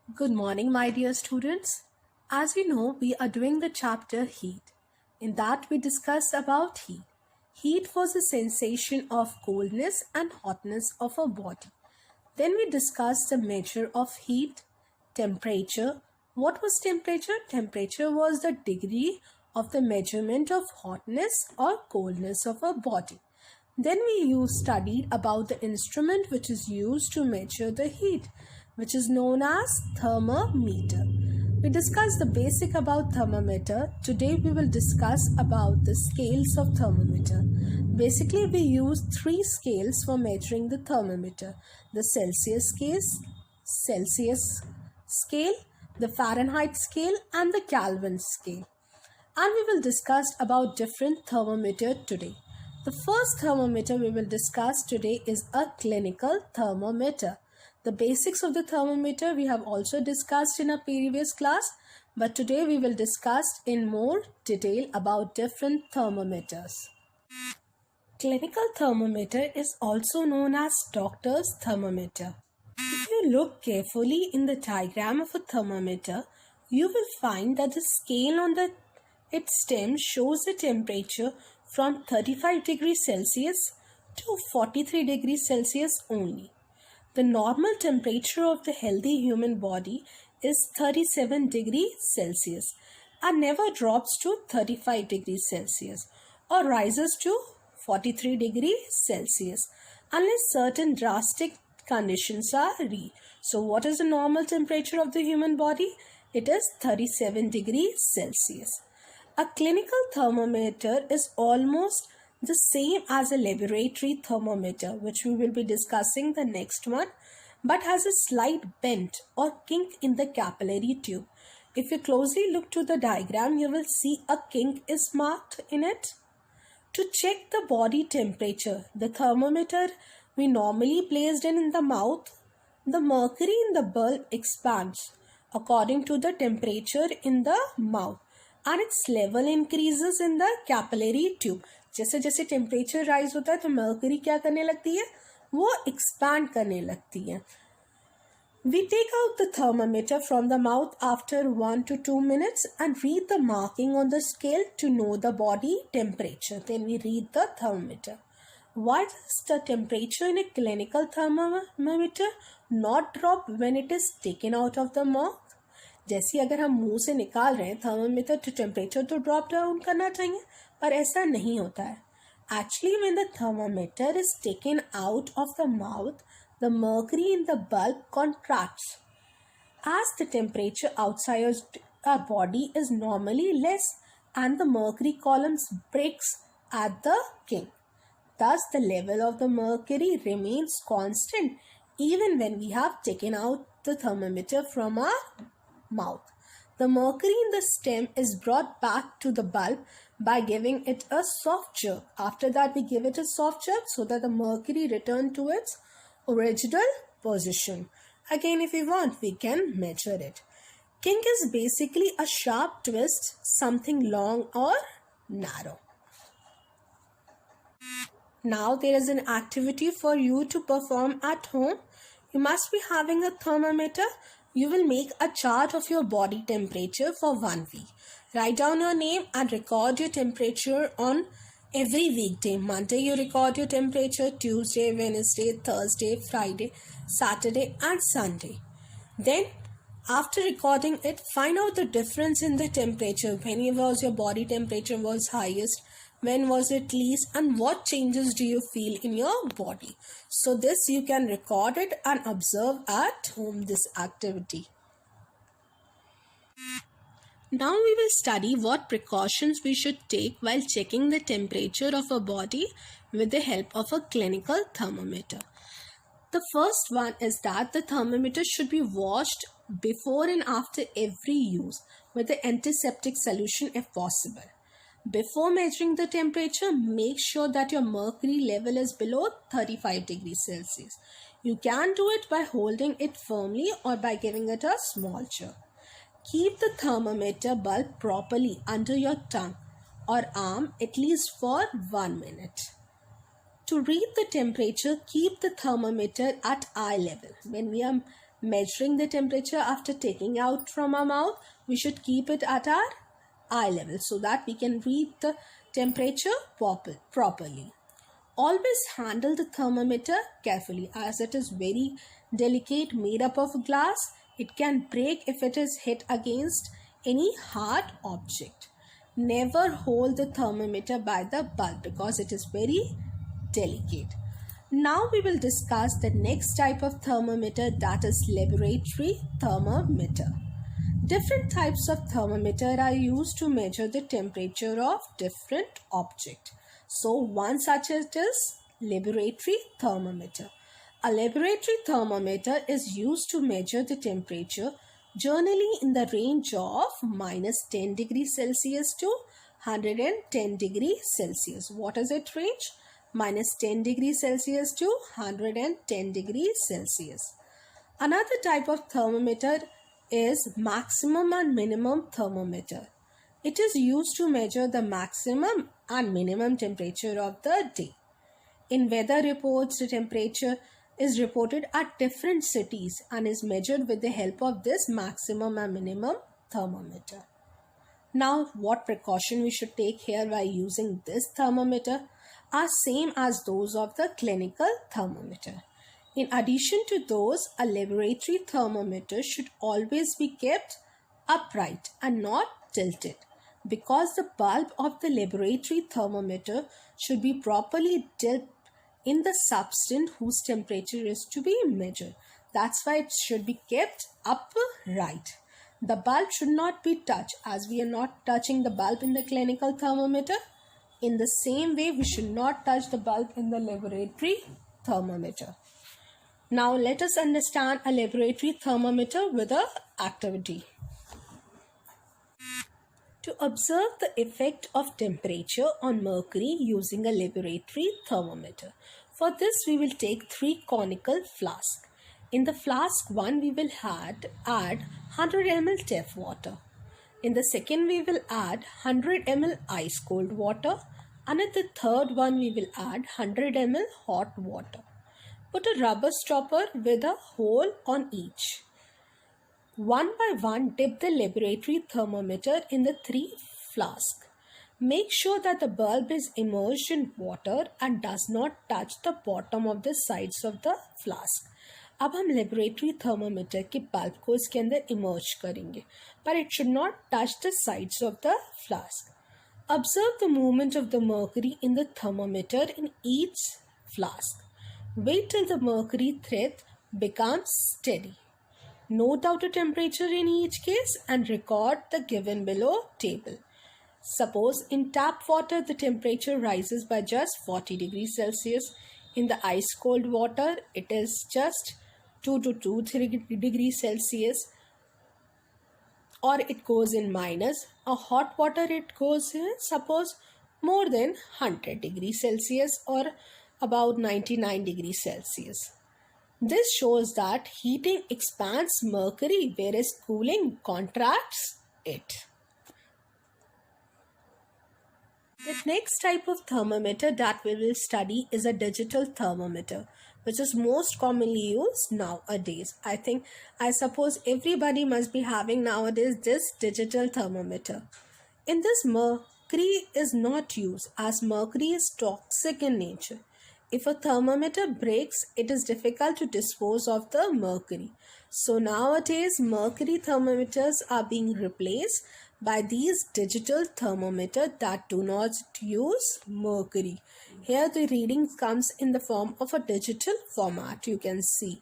Good morning, my dear students. As you know, we are doing the chapter Heat. In that, we discuss about heat. Heat was a sensation of coldness and hotness of a body. Then we discussed the measure of heat, temperature. What was temperature? Temperature was the degree of the measurement of hotness or coldness of a body. Then we studied about the instrument which is used to measure the heat, which is known as thermometer. We discussed the basic about thermometer. Today we will discuss about the scales of thermometer. Basically, we use three scales for measuring the thermometer: the Celsius scale, the Fahrenheit scale, and the Kelvin scale. And we will discuss about different thermometer today. The first thermometer we will discuss today is a clinical thermometer. The basics of the thermometer we have also discussed in a previous class, but today we will discuss in more detail about different thermometers. Clinical thermometer is also known as doctor's thermometer. If you look carefully in the diagram of a thermometer, you will find that the scale on its stem shows the temperature from 35 degrees Celsius to 43 degrees Celsius only. The normal temperature of the healthy human body is 37 degrees Celsius and never drops to 35 degrees Celsius or rises to 43 degrees Celsius unless certain drastic conditions are reached. So what is the normal temperature of the human body? It is 37 degrees Celsius. A clinical thermometer is almost the same as a laboratory thermometer, which we will be discussing the next one, but has a slight bend or kink in the capillary tube. If you closely look to the diagram, you will see a kink is marked in it. To check the body temperature, the thermometer we normally placed in the mouth, the mercury in the bulb expands according to the temperature in the mouth and its level increases in the capillary tube. जैसे जैसे temperature rise होता है तो mercury क्या करने लगती है, वो एक्सपैंड करने लगती है. We take out the thermometer from the mouth after 1 to 2 minutes and read the marking on the scale to know the body temperature. Then we read the thermometer. Why does the temperature in a clinical thermometer not drop when it is taken out of the mouth? जैसे अगर हम मुंह से निकाल रहे हैं thermometer तो temperature तो ड्रॉप डाउन करना चाहिए, पर ऐसा नहीं होता है. Actually, when the thermometer is taken out of the mouth, the mercury in the bulb contracts. As the temperature outside our body is normally less and the mercury columns breaks at the kink. Thus, the level of the mercury remains constant even when we have taken out the thermometer from our mouth. The mercury in the stem is brought back to the bulb by giving it a soft jerk. After that, we give it a soft jerk so that the mercury return to its original position. Again, if we want, we can measure it. Kink is basically a sharp twist, something long or narrow. Now there is an activity for you to perform at home. You must be having a thermometer. You will make a chart of your body temperature for 1 week. Write down your name and record your temperature on every weekday. Monday you record your temperature, Tuesday, Wednesday, Thursday, Friday, Saturday and Sunday. Then after recording it, find out the difference in the temperature. When was your body temperature was highest? When was it least? And what changes do you feel in your body? So this you can record it and observe at home this activity. Now we will study what precautions we should take while checking the temperature of a body with the help of a clinical thermometer. The first one is that the thermometer should be washed before and after every use with the antiseptic solution if possible. Before measuring the temperature, make sure that your mercury level is below 35 degrees Celsius. You can do it by holding it firmly or by giving it a small jerk. Keep the thermometer bulb properly under your tongue or arm at least for 1 minute. To read the temperature, keep the thermometer at eye level. When we are measuring the temperature after taking out from our mouth, we should keep it at our eye level so that we can read the temperature properly. Always handle the thermometer carefully as it is very delicate, made up of glass. It can break if it is hit against any hard object. Never hold the thermometer by the bulb because it is very delicate. Now we will discuss the next type of thermometer, that is laboratory thermometer. Different types of thermometer are used to measure the temperature of different objects. So one such is laboratory thermometer. A laboratory thermometer is used to measure the temperature generally in the range of -10 degrees Celsius to 110 degrees Celsius. What is it range? -10 degrees Celsius to 110 degrees Celsius. Another type of thermometer is maximum and minimum thermometer. It is used to measure the maximum and minimum temperature of the day. In weather reports, the temperature is reported at different cities and is measured with the help of this maximum and minimum thermometer. Now, what precaution we should take here while using this thermometer are same as those of the clinical thermometer. In addition to those, a laboratory thermometer should always be kept upright and not tilted, because the bulb of the laboratory thermometer should be properly dipped in the substance whose temperature is to be measured. That's why it should be kept upright. The bulb should not be touched, as we are not touching the bulb in the clinical thermometer. In the same way, we should not touch the bulb in the laboratory thermometer. Now let us understand a laboratory thermometer with an activity. To observe the effect of temperature on mercury using a laboratory thermometer. For this, we will take 3 conical flasks. In the flask 1, we will add 100 ml tap water. In the second, we will add 100 ml ice cold water. And in the third one, we will add 100 ml hot water. Put a rubber stopper with a hole on each. One by one, dip the laboratory thermometer in the 3 flasks. Make sure that the bulb is immersed in water and does not touch the bottom of the sides of the flask. अब हम laboratory thermometer के bulb को इसके अंदर emerge करेंगे, पर it should not touch the sides of the flask. Observe the movement of the mercury in the thermometer in each flask. Wait till the mercury thread becomes steady. Note out the temperature in each case and record the given below table. Suppose in tap water the temperature rises by just 40 degrees Celsius. In the ice cold water it is just 2 to 3 degrees Celsius, or it goes in minus. A hot water it goes in suppose more than 100 degrees Celsius or about 99 degrees Celsius. This shows that heating expands mercury whereas cooling contracts it. The next type of thermometer that we will study is a digital thermometer, which is most commonly used nowadays. I suppose everybody must be having nowadays this digital thermometer. In this, mercury is not used as mercury is toxic in nature. If a thermometer breaks, it is difficult to dispose of the mercury. So nowadays, mercury thermometers are being replaced by these digital thermometers that do not use mercury. Here the reading comes in the form of a digital format, you can see.